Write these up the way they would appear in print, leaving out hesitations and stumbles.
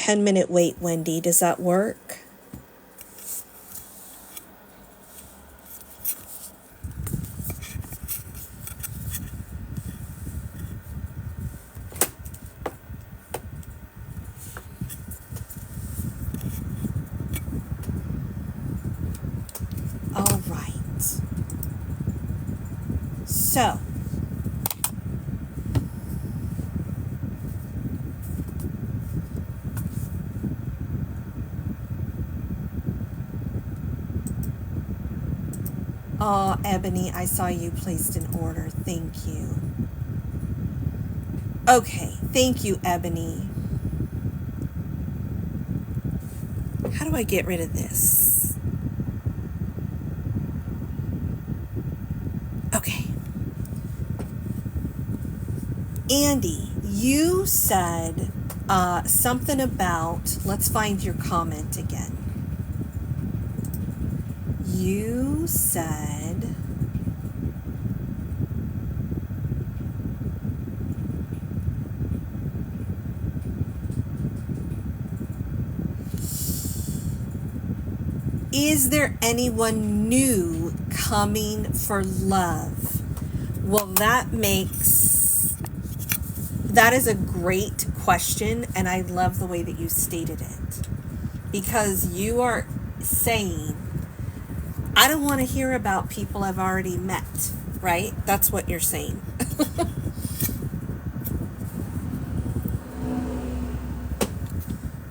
10-minute wait, Wendy. Does that work? All right. So, oh, Ebony, I saw you placed an order. Thank you. Okay, thank you, Ebony. How do I get rid of this? Okay. Andy, you said something about, let's find your comment again. You said, is there anyone new coming for love? Well, that is a great question, and I love the way that you stated it. Because you are saying, I don't want to hear about people I've already met, right? That's what you're saying.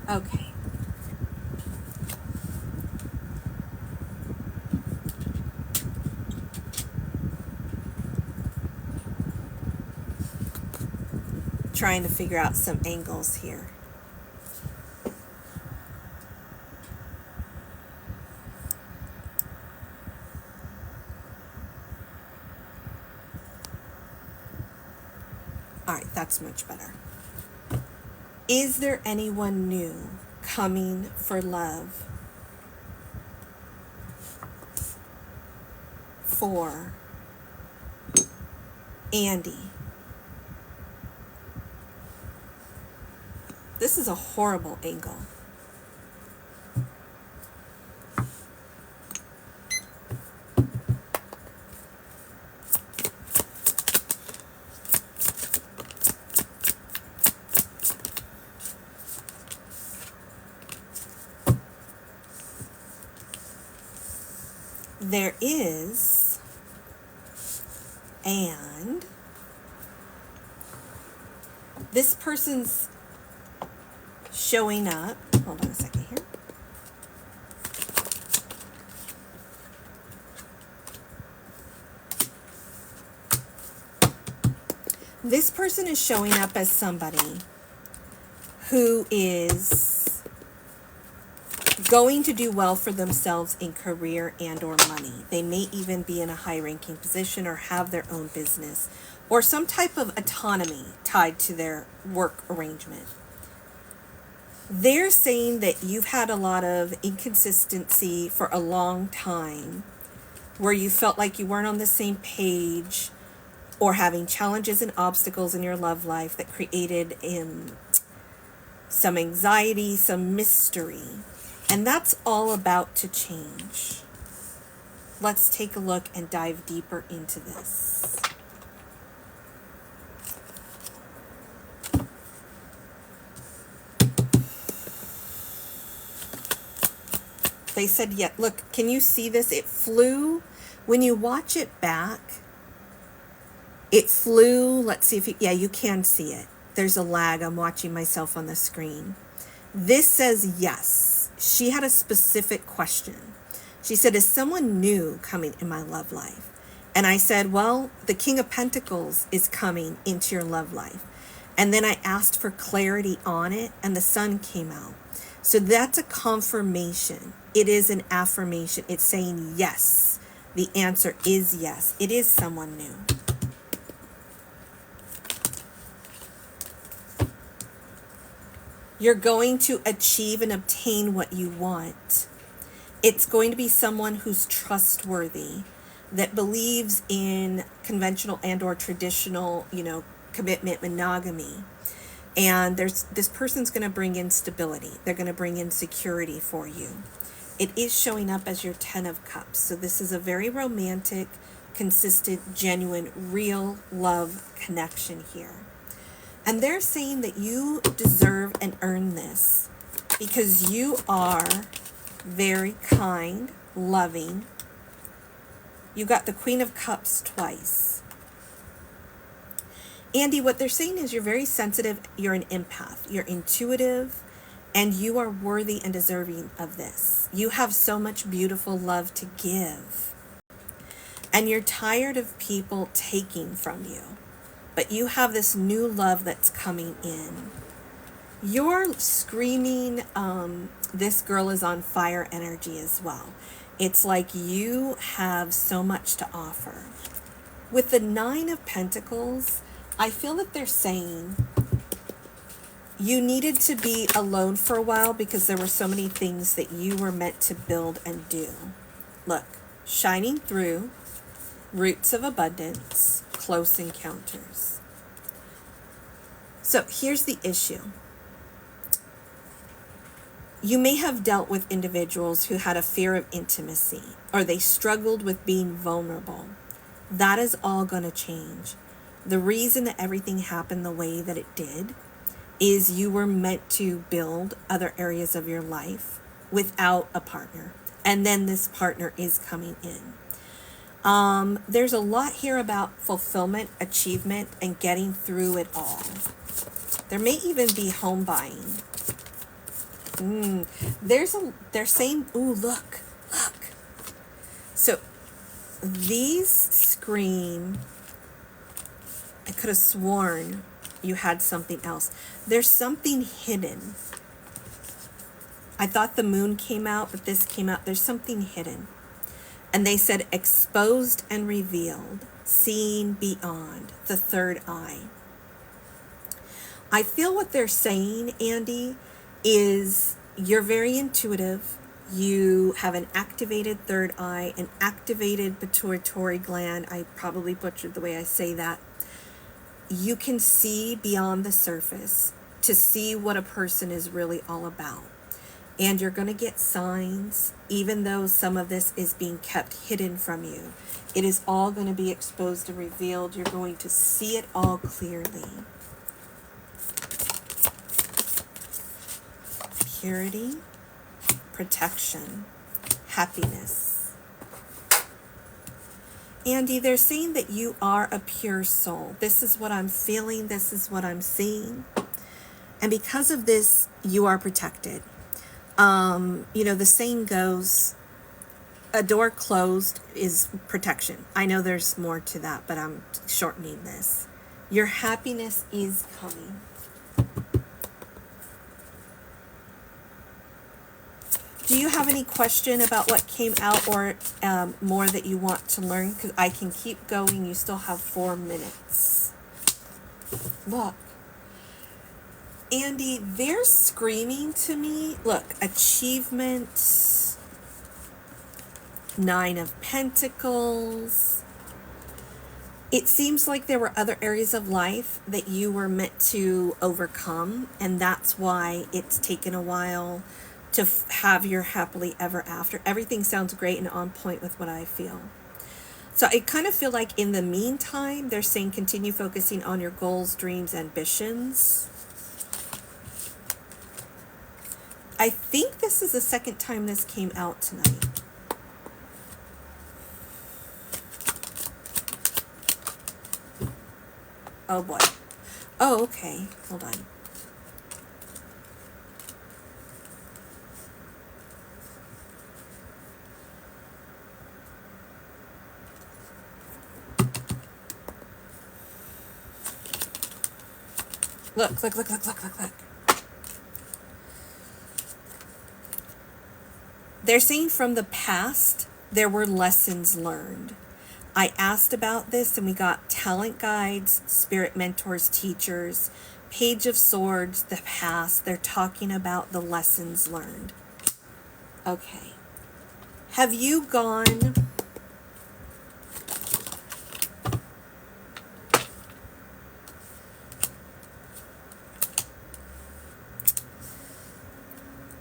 Okay. Trying to figure out some angles here. All right, that's much better. Is there anyone new coming for love? For Andy. This is a horrible angle. There is, and this person's showing up. Hold on a second here. This person is showing up as somebody who is going to do well for themselves in career and or money. They may even be in a high-ranking position or have their own business or some type of autonomy tied to their work arrangement. They're saying that you've had a lot of inconsistency for a long time where you felt like you weren't on the same page or having challenges and obstacles in your love life that created some anxiety, some mystery. And that's all about to change. Let's take a look and dive deeper into this. They said, yeah, look, can you see this? It flew. When you watch it back, it flew. Let's see if you, yeah, you can see it. There's a lag. I'm watching myself on the screen. This says yes. She had a specific question. She said, is someone new coming in my love life? And I said, well, the King of Pentacles is coming into your love life. And then I asked for clarity on it, and the sun came out. So that's a confirmation. It is an affirmation. It's saying yes. The answer is yes. It is someone new. You're going to achieve and obtain what you want. It's going to be someone who's trustworthy, that believes in conventional and or traditional, commitment, monogamy. And this person's going to bring in stability. They're going to bring in security for you. It is showing up as your 10 of Cups. So this is a very romantic, consistent, genuine, real love connection here. And they're saying that you deserve and earn this because you are very kind, loving. You got the Queen of Cups twice. Andy, what they're saying is you're very sensitive, you're an empath, you're intuitive, and you are worthy and deserving of this. You have so much beautiful love to give. And you're tired of people taking from you. But you have this new love that's coming in. You're screaming, this girl is on fire energy as well. It's like you have so much to offer. With the 9 of Pentacles, I feel that they're saying you needed to be alone for a while because there were so many things that you were meant to build and do. Look, shining through, roots of abundance, close encounters. So here's the issue. You may have dealt with individuals who had a fear of intimacy, or they struggled with being vulnerable. That is all going to change. The reason that everything happened the way that it did is you were meant to build other areas of your life without a partner. And then this partner is coming in. There's a lot here about fulfillment, achievement, and getting through it all. There may even be home buying. They're saying, ooh, look. So these scream, I could have sworn you had something else. There's something hidden. I thought the moon came out, but this came out. There's something hidden. And they said exposed and revealed, seeing beyond, the third eye. I feel what they're saying, Andy, is you're very intuitive. You have an activated third eye, an activated pituitary gland. I probably butchered the way I say that. You can see beyond the surface to see what a person is really all about. And you're going to get signs, even though some of this is being kept hidden from you. It is all going to be exposed and revealed. You're going to see it all clearly. Purity, protection, happiness. Andy, they're saying that you are a pure soul. This is what I'm feeling. This is what I'm seeing. And because of this, you are protected. The saying goes, a door closed is protection. I know there's more to that, but I'm shortening this. Your happiness is coming. Do you have any question about what came out or more that you want to learn? Because I can keep going. You still have 4 minutes. Look. Andy, they're screaming to me. Look, achievements, 9 of Pentacles. It seems like there were other areas of life that you were meant to overcome, and that's why it's taken a while to have your happily ever after. Everything sounds great and on point with what I feel. So I kind of feel like in the meantime, they're saying continue focusing on your goals, dreams, ambitions. I think this is the second time this came out tonight. Oh boy. Oh, okay. Hold on. Look. They're saying from the past, there were lessons learned. I asked about this and we got talent guides, spirit mentors, teachers, Page of Swords, the past. They're talking about the lessons learned. Okay. Have you gone...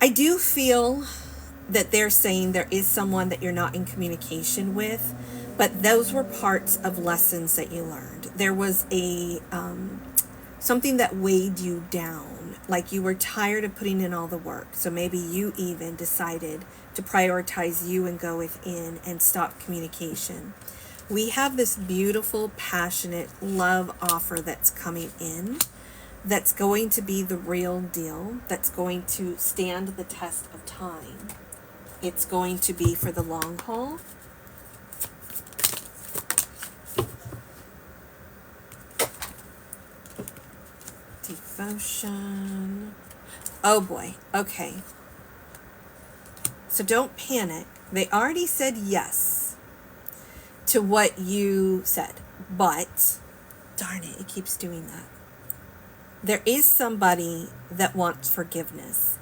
I do feel that they're saying there is someone that you're not in communication with, but those were parts of lessons that you learned. There was a something that weighed you down, like you were tired of putting in all the work. So maybe you even decided to prioritize you and go within and stop communication. We have this beautiful, passionate love offer that's coming in, that's going to be the real deal, that's going to stand the test of time. It's going to be for the long haul. Devotion. Oh boy. Okay. So don't panic. They already said yes to what you said, but darn it, it keeps doing that. There is somebody that wants forgiveness.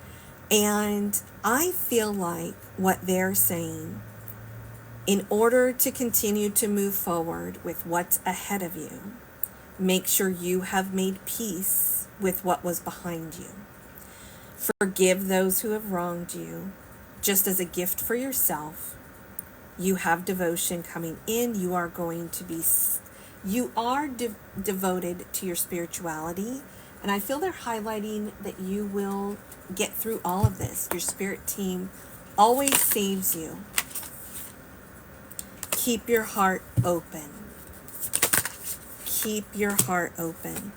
And I feel like what they're saying, in order to continue to move forward with what's ahead of you, make sure you have made peace with what was behind you. Forgive those who have wronged you, just as a gift for yourself. You have devotion coming in. You are going to be, you are devoted to your spirituality. And I feel they're highlighting that you will get through all of this. Your spirit team always saves you. Keep your heart open. Keep your heart open.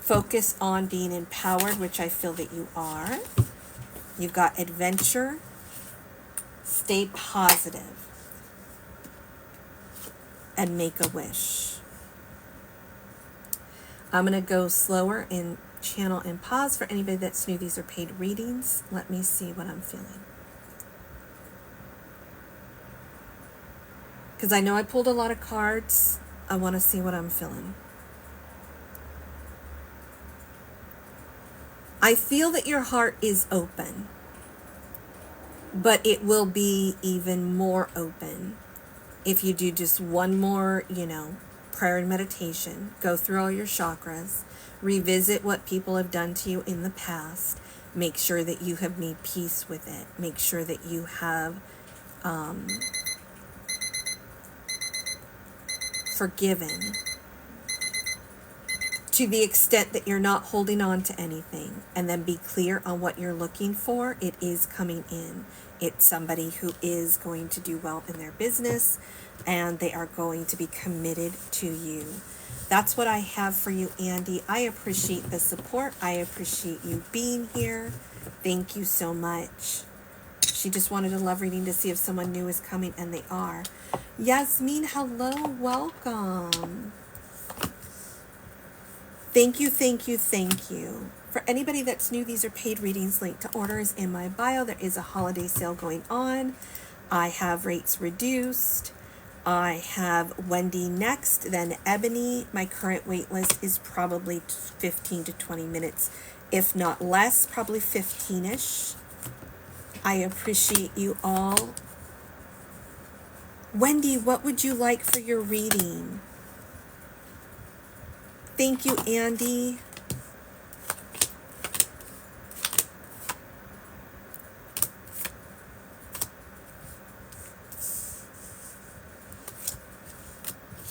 Focus on being empowered, which I feel that you are. You've got adventure. Stay positive. And make a wish. I'm going to go slower in channel and pause for anybody that's new. These are paid readings. Let me see what I'm feeling. Because I know I pulled a lot of cards. I want to see what I'm feeling. I feel that your heart is open, but it will be even more open if you do just one more, prayer and meditation. Go through all your chakras. Revisit what people have done to you in the past. Make sure that you have made peace with it. Make sure that you have forgiven to the extent that you're not holding on to anything. And then be clear on what you're looking for. It is coming in. It's somebody who is going to do well in their business, and they are going to be committed to you. That's what I have for you, Andy. I appreciate the support. I appreciate you being here. Thank you so much. She just wanted a love reading to see if someone new is coming, and they are. Yasmin, hello, welcome. Thank you, thank you, thank you. For anybody that's new, these are paid readings. Link to orders in my bio. There is a holiday sale going on. I have rates reduced. I have Wendy next, then Ebony. My current wait list is probably 15 to 20 minutes, if not less, probably 15-ish. I appreciate you all. Wendy, what would you like for your reading? Thank you, Andy.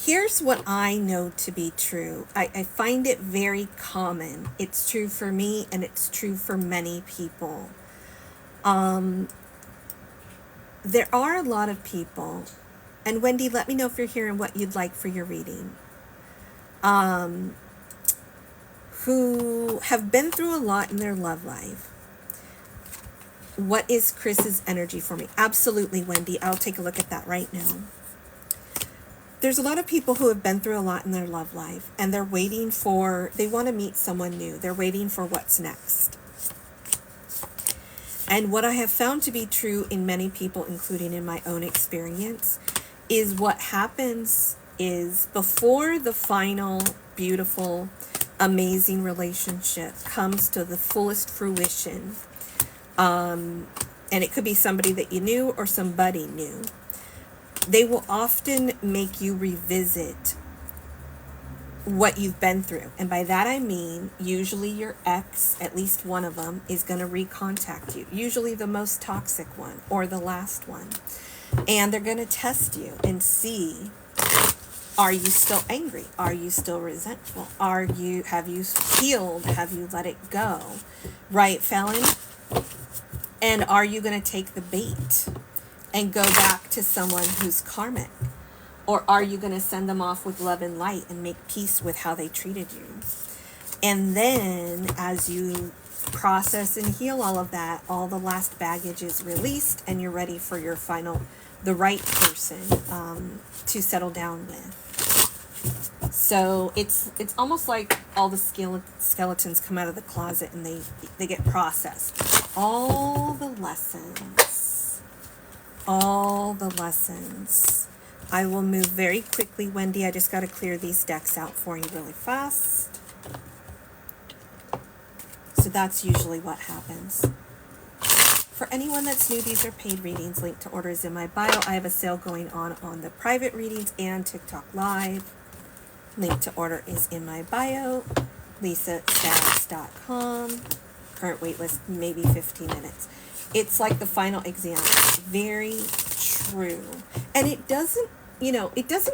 Here's what I know to be true. I find it very common. It's true for me, and it's true for many people. There are a lot of people, and Wendy, let me know if you're hearing what you'd like for your reading, who have been through a lot in their love life. What is Chris's energy for me? Absolutely, Wendy. I'll take a look at that right now. There's a lot of people who have been through a lot in their love life, and they're waiting for, they want to meet someone new. They're waiting for what's next. And what I have found to be true in many people, including in my own experience, is what happens is before the final, beautiful, amazing relationship comes to the fullest fruition, and it could be somebody that you knew or somebody new, they will often make you revisit what you've been through. And by that I mean, usually your ex, at least one of them, is going to recontact you. Usually the most toxic one or the last one. And they're going to test you and see, are you still angry? Are you still resentful? Have you healed? Have you let it go? Right, Fallon? And are you going to take the bait and go back to someone who's karmic? Or are you going to send them off with love and light and make peace with how they treated you? And then as you process and heal all of that, all the last baggage is released and you're ready for your final, the right person to settle down with. So it's almost like all the skeletons come out of the closet and they get processed. All the lessons. I will move very quickly, Wendy. I just got to clear these decks out for you really fast. So that's usually what happens. For anyone that's new, these are paid readings. Link to order is in my bio. I have a sale going on the private readings and TikTok Live. Link to order is in my bio. LisaStags.com. Current wait list, maybe 15 minutes. It's like the final exam. Very true. And it doesn't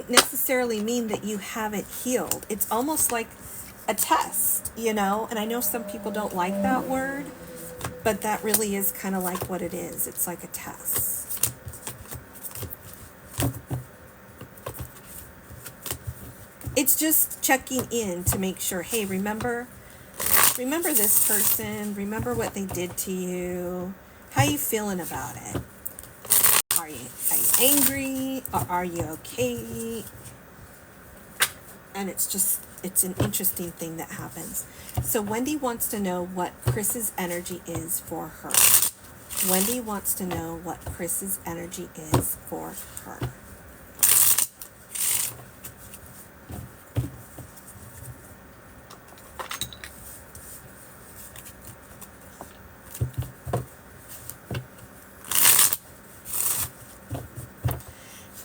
necessarily mean that you haven't healed. It's almost like a test, and I know some people don't like that word, but that really is kind of like what it is. It's like a test. It's just checking in to make sure, hey, remember this person, remember what they did to you, how you feeling about it? Are you angry, or are you okay? And it's an interesting thing that happens. So Wendy wants to know what Chris's energy is for her. Wendy wants to know what Chris's energy is for her.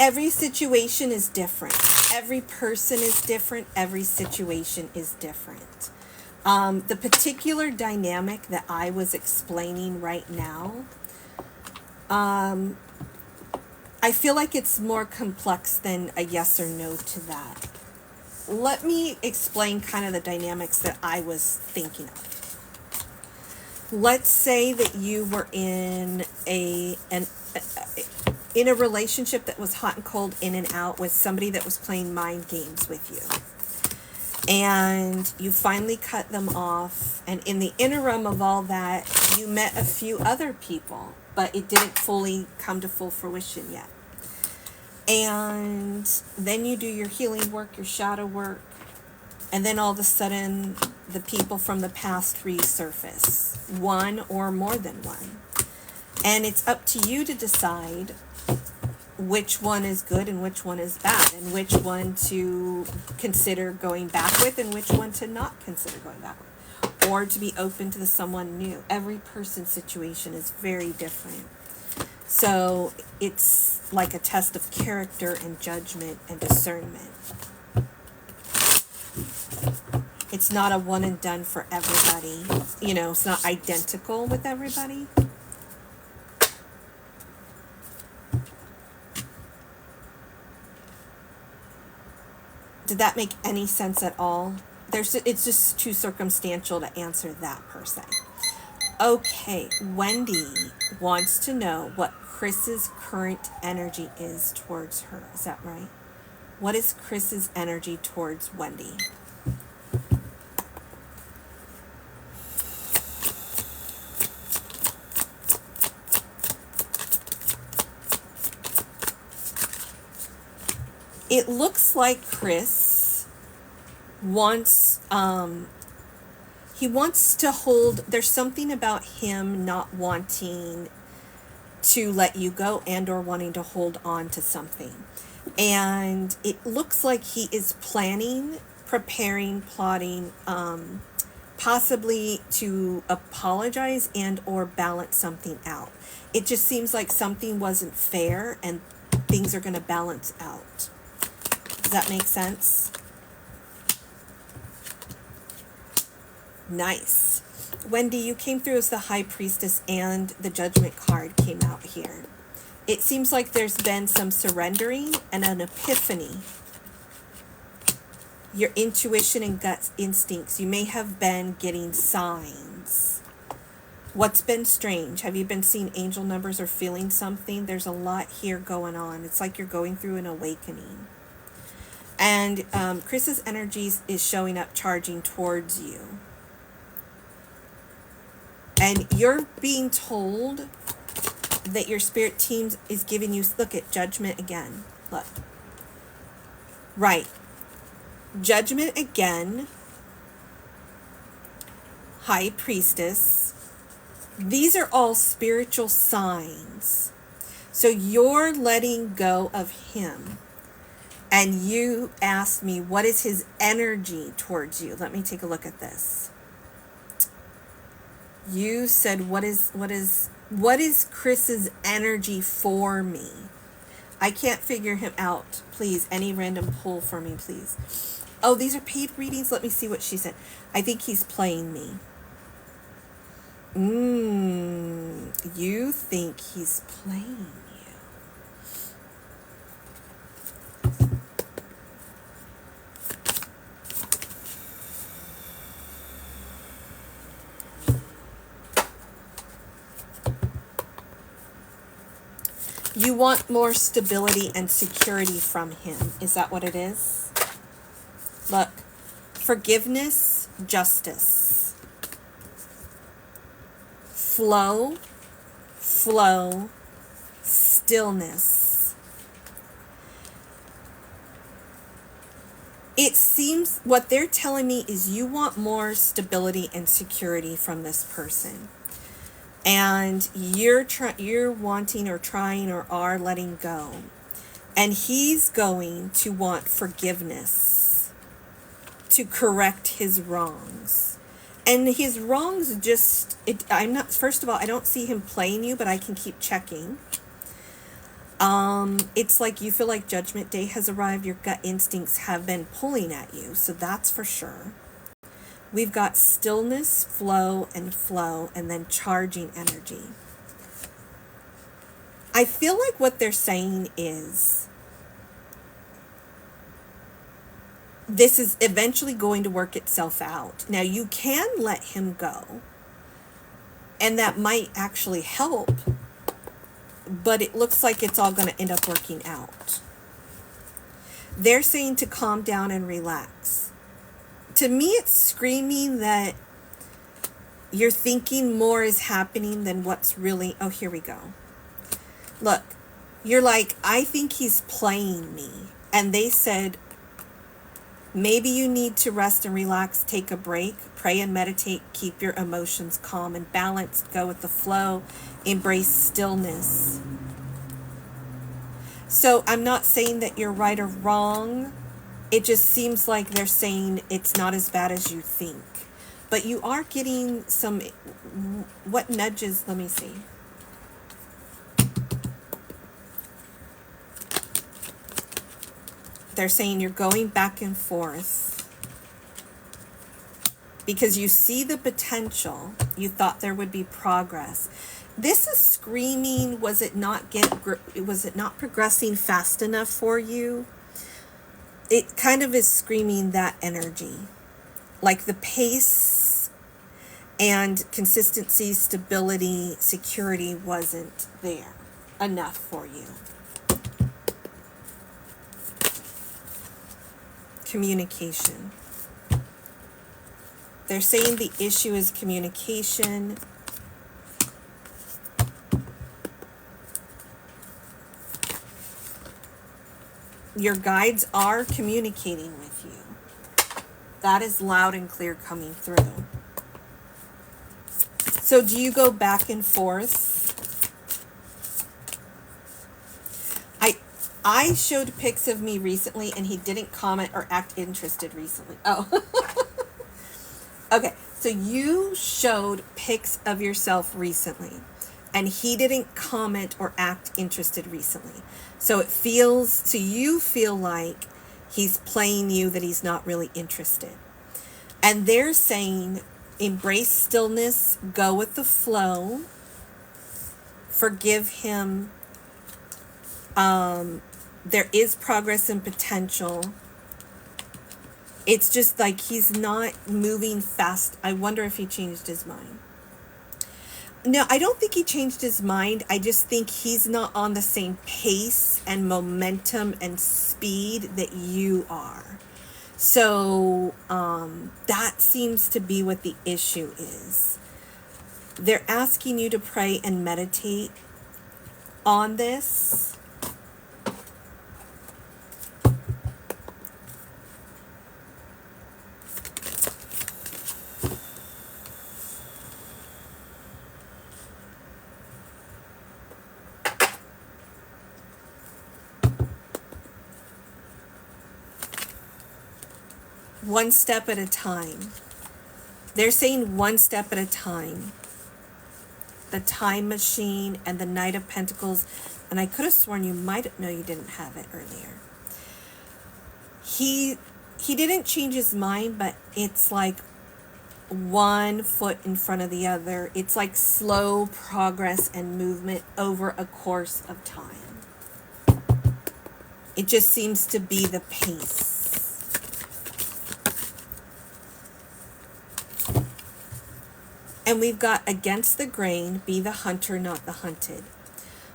Every situation is different. Every person is different. Every situation is different. The particular dynamic that I was explaining right now, I feel like it's more complex than a yes or no to that. Let me explain kind of the dynamics that I was thinking of. Let's say that you were in a relationship that was hot and cold, in and out, with somebody that was playing mind games with you. And you finally cut them off. And in the interim of all that, you met a few other people, but it didn't fully come to full fruition yet. And then you do your healing work, your shadow work. And then all of a sudden, the people from the past resurface. One or more than one. And it's up to you to decide which one is good and which one is bad, and which one to consider going back with and which one to not consider going back with, or to be open to someone new. Every person's situation is very different. So it's like a test of character and judgment and discernment. It's not a one and done for everybody. It's not identical with everybody. Did that make any sense at all? It's just too circumstantial to answer that per se. Okay, Wendy wants to know what Chris's current energy is towards her. Is that right? What is Chris's energy towards Wendy? It looks like Chris wants, he wants to hold, there's something about him not wanting to let you go and or wanting to hold on to something. And it looks like he is planning, preparing, plotting, possibly to apologize and or balance something out. It just seems like something wasn't fair and things are going to balance out. Does that make sense? Nice. Wendy, you came through as the High Priestess and the Judgment card came out here. It seems like there's been some surrendering and an epiphany. Your intuition and gut instincts. You may have been getting signs. What's been strange? Have you been seeing angel numbers or feeling something? There's a lot here going on. It's like you're going through an awakening. And Chris's energy is showing up, charging towards you. And you're being told that your spirit team is giving you, look at Judgment again. Look. Right. Judgment again. High Priestess. These are all spiritual signs. So you're letting go of him. And you asked me, what is his energy towards you? Let me take a look at this. You said, what is Chris's energy for me? I can't figure him out. Please, any random pull for me, please. Oh, these are paid readings. Let me see what she said. I think he's playing me. You think he's playing you. You want more stability and security from him. Is that what it is? Look, forgiveness, justice. Flow, stillness. It seems what they're telling me is you want more stability and security from this person. And you're wanting or trying or are letting go. And he's going to want forgiveness to correct his wrongs. And his wrongs first of all, I don't see him playing you, but I can keep checking. It's like you feel like Judgment Day has arrived. Your gut instincts have been pulling at you. So that's for sure. We've got stillness, flow, and then charging energy. I feel like what they're saying is this is eventually going to work itself out. Now, you can let him go, and that might actually help, but it looks like it's all going to end up working out. They're saying to calm down and relax. To me, it's screaming that you're thinking more is happening than what's really... Oh, here we go. Look, you're like, I think he's playing me. And they said, maybe you need to rest and relax, take a break, pray and meditate, keep your emotions calm and balanced, go with the flow, embrace stillness. So I'm not saying that you're right or wrong. It just seems like they're saying it's not as bad as you think. But you are getting some... What nudges? Let me see. They're saying you're going back and forth because you see the potential. You thought there would be progress. This is screaming, was it not progressing fast enough for you? It kind of is screaming that energy. Like the pace and consistency, stability, security wasn't there enough for you. Communication. They're saying the issue is communication. Your guides are communicating with you. That is loud and clear coming through. So do you go back and forth? I showed pics of me recently and he didn't comment or act interested recently. Oh. Okay, so you showed pics of yourself recently and he didn't comment or act interested recently. So you feel like he's playing you, that he's not really interested. And they're saying Embrace stillness, go with the flow, forgive him. There is progress and potential. It's just like he's not moving fast. I wonder if he changed his mind. No, I don't think he changed his mind. I just think he's not on the same pace and momentum and speed that you are. So that seems to be what the issue is. They're asking you to pray and meditate on this. One step at a time. They're saying one step at a time. The Time Machine and the Knight of Pentacles. And I could have sworn you might know you didn't have it earlier. He didn't change his mind, but it's like one foot in front of the other. It's like slow progress and movement over a course of time. It just seems to be the pace. And we've got against the grain, be the hunter, not the hunted.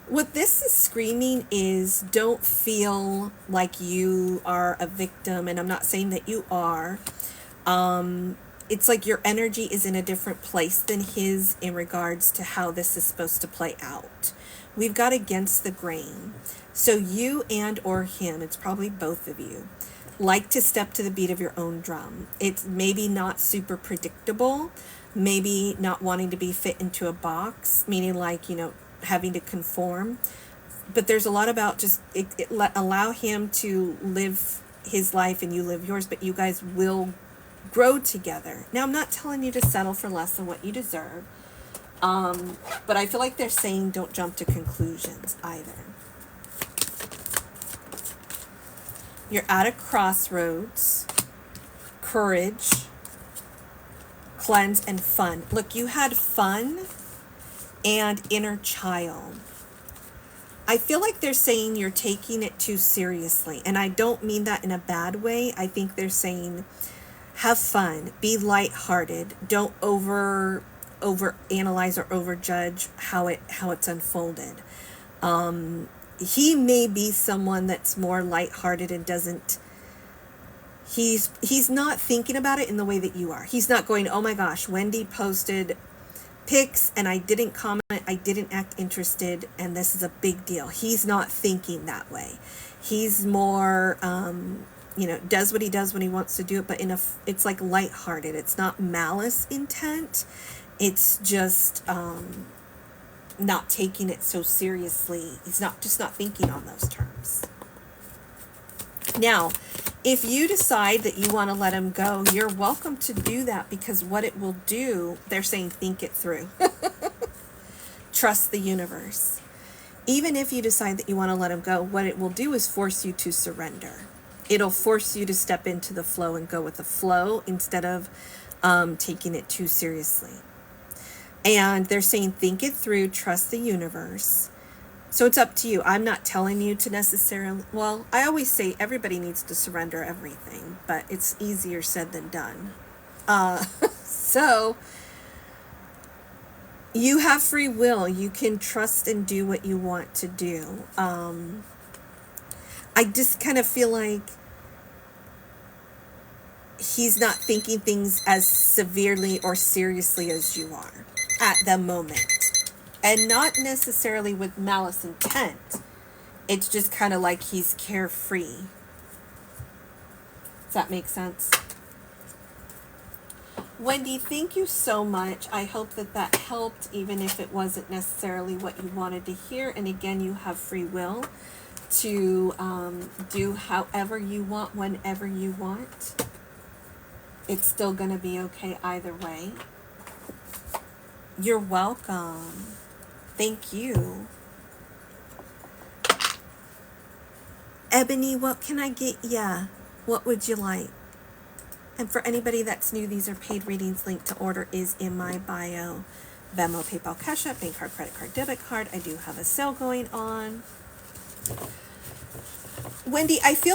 What this is screaming is don't feel like you are a victim, and I'm not saying that you are. It's like your energy is in a different place than his in regards to how this is supposed to play out. We've got against the grain. So you and or him, it's probably both of you, like to step to the beat of your own drum. It's maybe not super predictable, maybe not wanting to be fit into a box, meaning like, having to conform. But there's a lot about just allow him to live his life and you live yours, but you guys will grow together. Now, I'm not telling you to settle for less than what you deserve, but I feel like they're saying don't jump to conclusions either. You're at a crossroads. Courage, cleanse, and fun. Look, you had fun and inner child. I feel like they're saying you're taking it too seriously. And I don't mean that in a bad way. I think they're saying have fun, be lighthearted, don't over analyze or overjudge how it's unfolded. He may be someone that's more lighthearted and doesn't he's not thinking about it in the way that you are. He's not going, oh my gosh, Wendy posted pics and I didn't comment, I didn't act interested, and this is a big deal. He's not thinking that way. He's more does what he does when he wants to do it, but it's like lighthearted. It's not malice intent. It's just not taking it so seriously. He's not thinking on those terms. Now, if you decide that you want to let him go, you're welcome to do that, because what it will do, they're saying think it through. Trust the universe. Even if you decide that you want to let him go, what it will do is force you to surrender. It'll force you to step into the flow and go with the flow instead of taking it too seriously. And they're saying think it through, trust the universe. So it's up to you. I'm not telling you to necessarily, well, I always say everybody needs to surrender everything, but it's easier said than done. So you have free will. You can trust and do what you want to do. I just kind of feel like he's not thinking things as severely or seriously as you are at the moment. And not necessarily with malice intent. It's just kind of like he's carefree. Does that make sense? Wendy, thank you so much. I hope that helped, even if it wasn't necessarily what you wanted to hear. And again, you have free will to do however you want, whenever you want. It's still going to be okay either way. You're welcome. Thank you. Ebony, what can I get ya? What would you like? And for anybody that's new, these are paid readings. Link to order is in my bio. Venmo, PayPal, Cash App, bank card, credit card, debit card. I do have a sale going on. Wendy, I feel